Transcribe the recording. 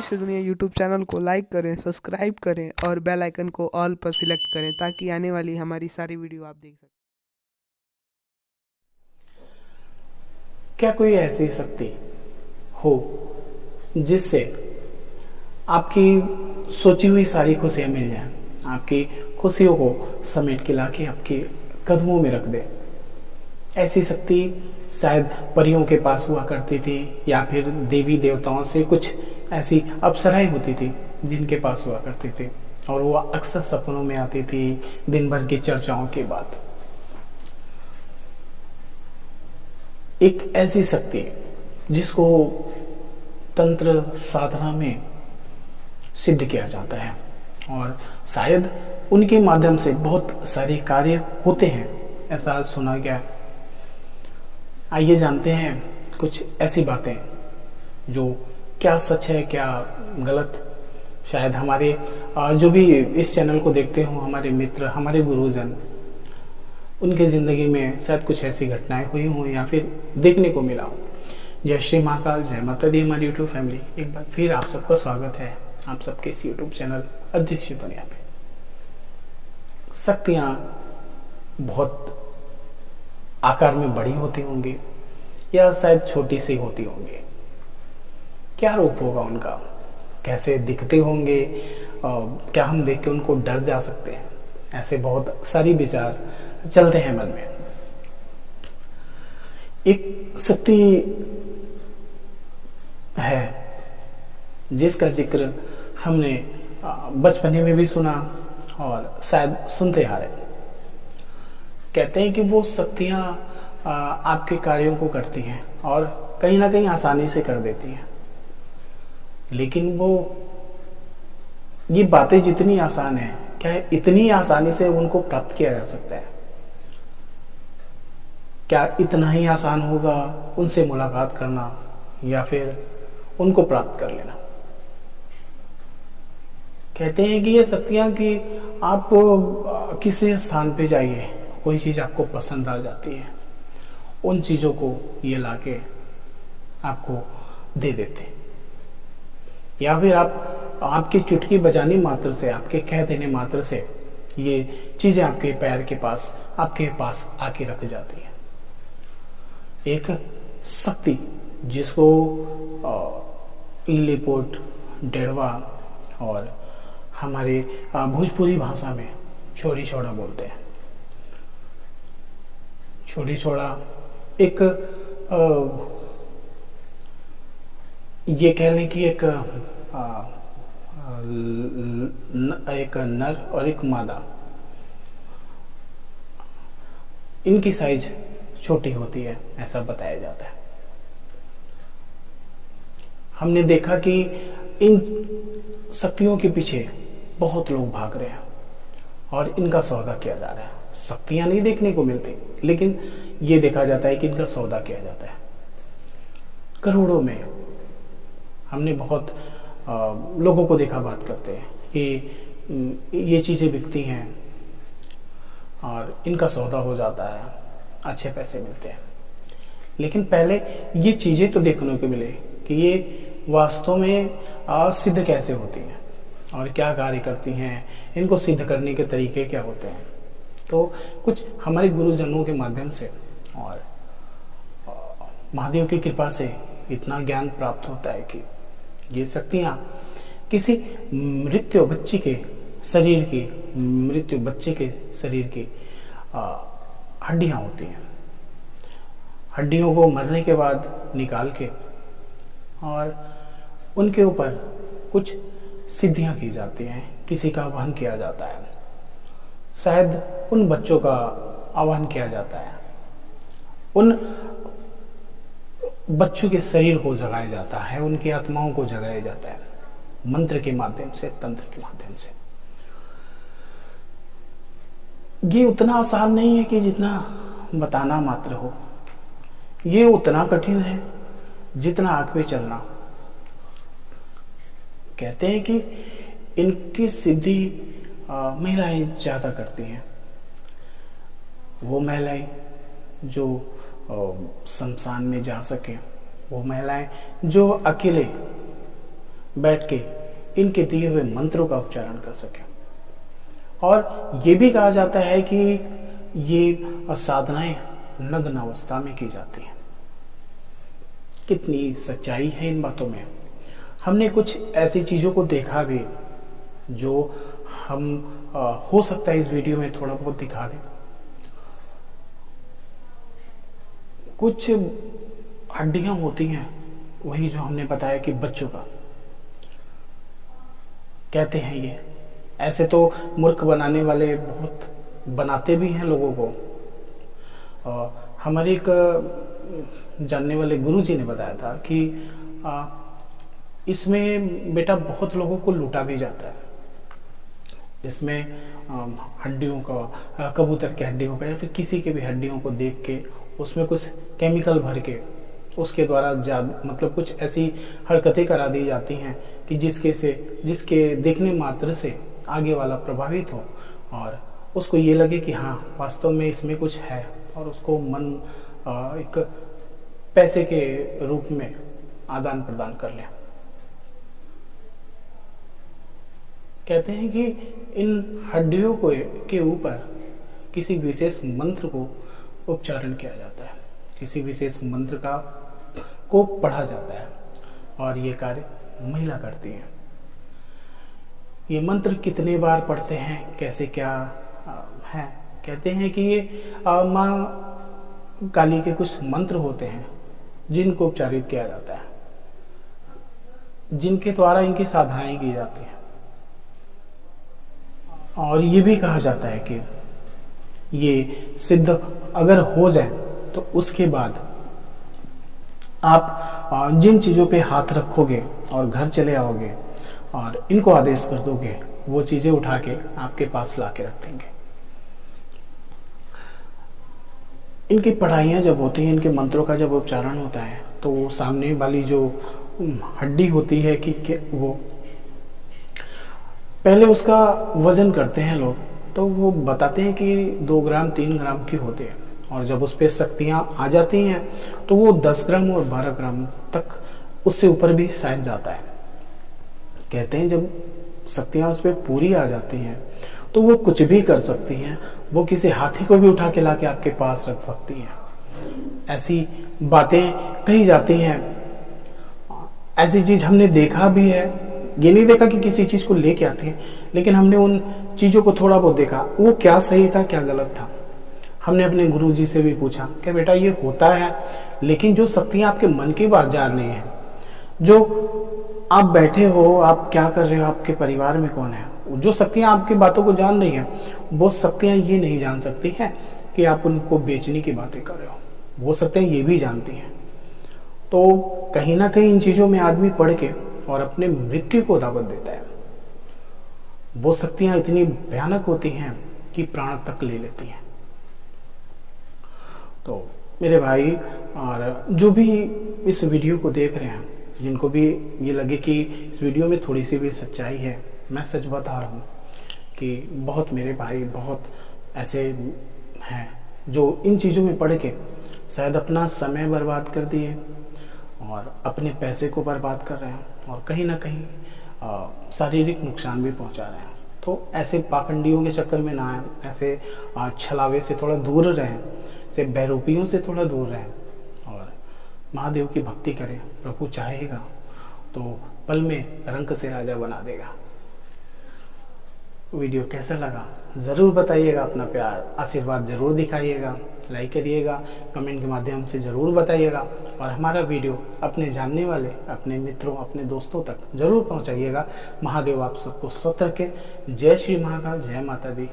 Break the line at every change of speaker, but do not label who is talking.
दृश्य दुनिया YouTube channel को लाइक करें, सब्सक्राइब करें और बेल आइकन को ऑल पर सिलेक्ट करें ताकि आने वाली हमारी सारी वीडियो आप देख सकें।
क्या कोई ऐसी शक्ति हो जिससे आपकी सोची हुई सारी खुशियां मिल जाएं, आपकी खुशियों को समेट के लाके आपके कदमों में रख दे? ऐसी शक्ति शायद परियों के पास हुआ करती थी या फिर देवी देवताओं से कुछ ऐसी अप्सराएं होती थी जिनके पास हुआ करती थी और वो अक्सर सपनों में आती थी दिन भर की चर्चाओं के बाद। एक ऐसी शक्ति जिसको तंत्र साधना में सिद्ध किया जाता है और शायद उनके माध्यम से बहुत सारे कार्य होते हैं, ऐसा सुना गया। आइए जानते हैं कुछ ऐसी बातें जो क्या सच है क्या गलत। शायद हमारे जो भी इस चैनल को देखते हो, हमारे मित्र, हमारे गुरुजन, उनके ज़िंदगी में शायद कुछ ऐसी घटनाएं हुई हों या फिर देखने को मिला हो। जय श्री महाकाल, जय माता दी हमारी यूट्यूब फैमिली। एक बार फिर आप सबका स्वागत है आप सबके इस यूट्यूब चैनल अदृश्य दुनिया पे। शक्तियाँ बहुत आकार में बड़ी होती होंगी या शायद छोटी सी होती होंगी। क्या रूप होगा उनका, कैसे दिखते होंगे, क्या हम देख के उनको डर जा सकते हैं? ऐसे बहुत सारी विचार चलते हैं मन में। एक शक्ति है जिसका जिक्र हमने बचपने में भी सुना और शायद सुनते आ रहे। कहते हैं कि वो शक्तियां आपके कार्यों को करती हैं और कहीं ना कहीं आसानी से कर देती हैं, लेकिन वो ये बातें जितनी आसान है, क्या इतनी आसानी से उनको प्राप्त किया जा सकता है? क्या इतना ही आसान होगा उनसे मुलाकात करना या फिर उनको प्राप्त कर लेना? कहते हैं कि ये शक्तियां कि आप किसी स्थान पे जाइए, कोई चीज़ आपको पसंद आ जाती है, उन चीज़ों को ये लाके आपको दे देते हैं, या फिर आपकी चुटकी बजाने मात्र से, आपके कह देने मात्र से ये चीज़ें आपके पैर के पास, आपके पास आके रख जाती हैं। एक शक्ति जिसको लिलीपुट, डेढ़वा और हमारे भोजपुरी भाषा में छोरी छोड़ा बोलते हैं। छोरी छोड़ा एक ये कह लें कि एक नर और एक मादा, इनकी साइज छोटी होती है, ऐसा बताया जाता है। हमने देखा कि इन शक्तियों के पीछे बहुत लोग भाग रहे हैं और इनका सौदा किया जा रहा है। शक्तियां नहीं देखने को मिलती, लेकिन ये देखा जाता है कि इनका सौदा किया जाता है करोड़ों में। हमने बहुत लोगों को देखा बात करते हैं कि ये चीज़ें बिकती हैं और इनका सौदा हो जाता है, अच्छे पैसे मिलते हैं। लेकिन पहले ये चीज़ें तो देखने को मिले कि ये वास्तव में सिद्ध कैसे होती हैं और क्या कार्य करती हैं, इनको सिद्ध करने के तरीके क्या होते हैं। तो कुछ हमारे गुरुजनों के माध्यम से और महादेव की कृपा से इतना ज्ञान प्राप्त होता है कि ये शक्तियाँ किसी मृत्यु बच्चे के शरीर की हड्डियाँ होती हैं। हड्डियों को मरने के बाद निकाल के और उनके ऊपर कुछ सिद्धियां की जाती हैं, किसी का आवाहन किया जाता है, शायद उन बच्चों का आवाहन किया जाता है, उन बच्चों के शरीर को जगाया जाता है, उनकी आत्माओं को जगाया जाता है मंत्र के माध्यम से, तंत्र के माध्यम से। ये उतना आसान नहीं है कि जितना बताना मात्र हो, ये उतना कठिन है जितना आंख में चलना। कहते हैं कि इनकी सिद्धि महिलाएं ज्यादा करती हैं। वो महिलाएं जो शमशान में जा सके, वो महिलाएं जो अकेले बैठ के इनके दिए हुए मंत्रों का उच्चारण कर सकें। और ये भी कहा जाता है कि ये साधनाएं नग्न अवस्था में की जाती हैं। कितनी सच्चाई है इन बातों में। हमने कुछ ऐसी चीज़ों को देखा भी जो हम हो सकता है इस वीडियो में थोड़ा बहुत दिखा दें। कुछ हड्डियां होती हैं, वही जो हमने बताया कि बच्चों का कहते हैं ये। ऐसे तो मूर्ख बनाने वाले बहुत बनाते भी हैं लोगों को। हमारे एक जानने वाले गुरुजी ने बताया था कि इसमें बेटा बहुत लोगों को लूटा भी जाता है। इसमें हड्डियों का, कबूतर की हड्डियों का या फिर किसी के भी हड्डियों को देख के उसमें कुछ केमिकल भर के उसके द्वारा मतलब कुछ ऐसी हरकतें करा दी जाती हैं कि जिसके देखने मात्र से आगे वाला प्रभावित हो और उसको ये लगे कि हाँ वास्तव में इसमें कुछ है, और उसको मन एक पैसे के रूप में आदान प्रदान कर ले। कहते हैं कि इन हड्डियों के ऊपर किसी विशेष मंत्र को उच्चारण किया जाता है, किसी विशेष मंत्र को पढ़ा जाता है, और ये कार्य महिला करती है। ये मंत्र कितने बार पढ़ते हैं, कैसे क्या है, कहते हैं कि ये माँ काली के कुछ मंत्र होते हैं जिनको उच्चारित किया जाता है, जिनके द्वारा इनकी साधनाएं की जाती हैं। और ये भी कहा जाता है कि ये सिद्ध अगर हो जाए तो उसके बाद आप जिन चीज़ों पे हाथ रखोगे और घर चले आओगे और इनको आदेश कर दोगे, वो चीज़ें उठा के आपके पास ला के रख देंगे। इनकी पढ़ाइयाँ जब होती हैं, इनके मंत्रों का जब उच्चारण होता है, तो सामने वाली जो हड्डी होती है कि वो पहले उसका वजन करते हैं लोग, तो वो बताते हैं कि 2 ग्राम 3 ग्राम की होती है, और जब उस पर शक्तियाँ आ जाती हैं तो वो 10 ग्राम और 12 ग्राम तक, उससे ऊपर भी शायद जाता है। कहते हैं जब शक्तियाँ उस पर पूरी आ जाती हैं तो वो कुछ भी कर सकती हैं, वो किसी हाथी को भी उठा के ला के आपके पास रख सकती हैं। ऐसी बातें कही जाती हैं। ऐसी चीज़ हमने देखा भी है। ये नहीं देखा कि किसी चीज़ को लेके आते हैं, लेकिन हमने उन चीज़ों को थोड़ा बहुत देखा, वो क्या सही था क्या गलत था। हमने अपने गुरुजी से भी पूछा कि बेटा ये होता है, लेकिन जो शक्तियाँ आपके मन की बात जान रही हैं, जो आप बैठे हो, आप क्या कर रहे हो, आपके परिवार में कौन है, जो शक्तियाँ आपकी बातों को जान रही हैं, वो शक्तियाँ ये नहीं जान सकती हैं कि आप उनको बेचने की बातें कर रहे हो। वो शक्तियाँ ये भी जानती हैं। तो कहीं ना कहीं इन चीज़ों में आदमी पढ़ के और अपने मृत्यु को दावत देता है। वो शक्तियाँ इतनी भयानक होती हैं कि प्राण तक ले लेती हैं। तो मेरे भाई और जो भी इस वीडियो को देख रहे हैं, जिनको भी ये लगे कि इस वीडियो में थोड़ी सी भी सच्चाई है, मैं सच बता रहा हूँ कि बहुत मेरे भाई बहुत ऐसे हैं जो इन चीज़ों में पढ़ के शायद अपना समय बर्बाद कर दिए और अपने पैसे को बर्बाद कर रहे हैं, और कहीं ना कहीं शारीरिक नुकसान भी पहुंचा रहे हैं। तो ऐसे पाखंडियों के चक्कर में ना आए, ऐसे छलावे से थोड़ा दूर रहें, से बहरूपियों से थोड़ा दूर रहें और महादेव की भक्ति करें। प्रभु चाहेगा तो पल में रंग से राजा बना देगा। वीडियो कैसा लगा ज़रूर बताइएगा, अपना प्यार आशीर्वाद ज़रूर दिखाइएगा, लाइक करिएगा, कमेंट के माध्यम से ज़रूर बताइएगा, और हमारा वीडियो अपने जानने वाले, अपने मित्रों, अपने दोस्तों तक ज़रूर पहुंचाइएगा। महादेव आप सबको स्वस्थ रखें। जय श्री महाकाल, जय माता दी।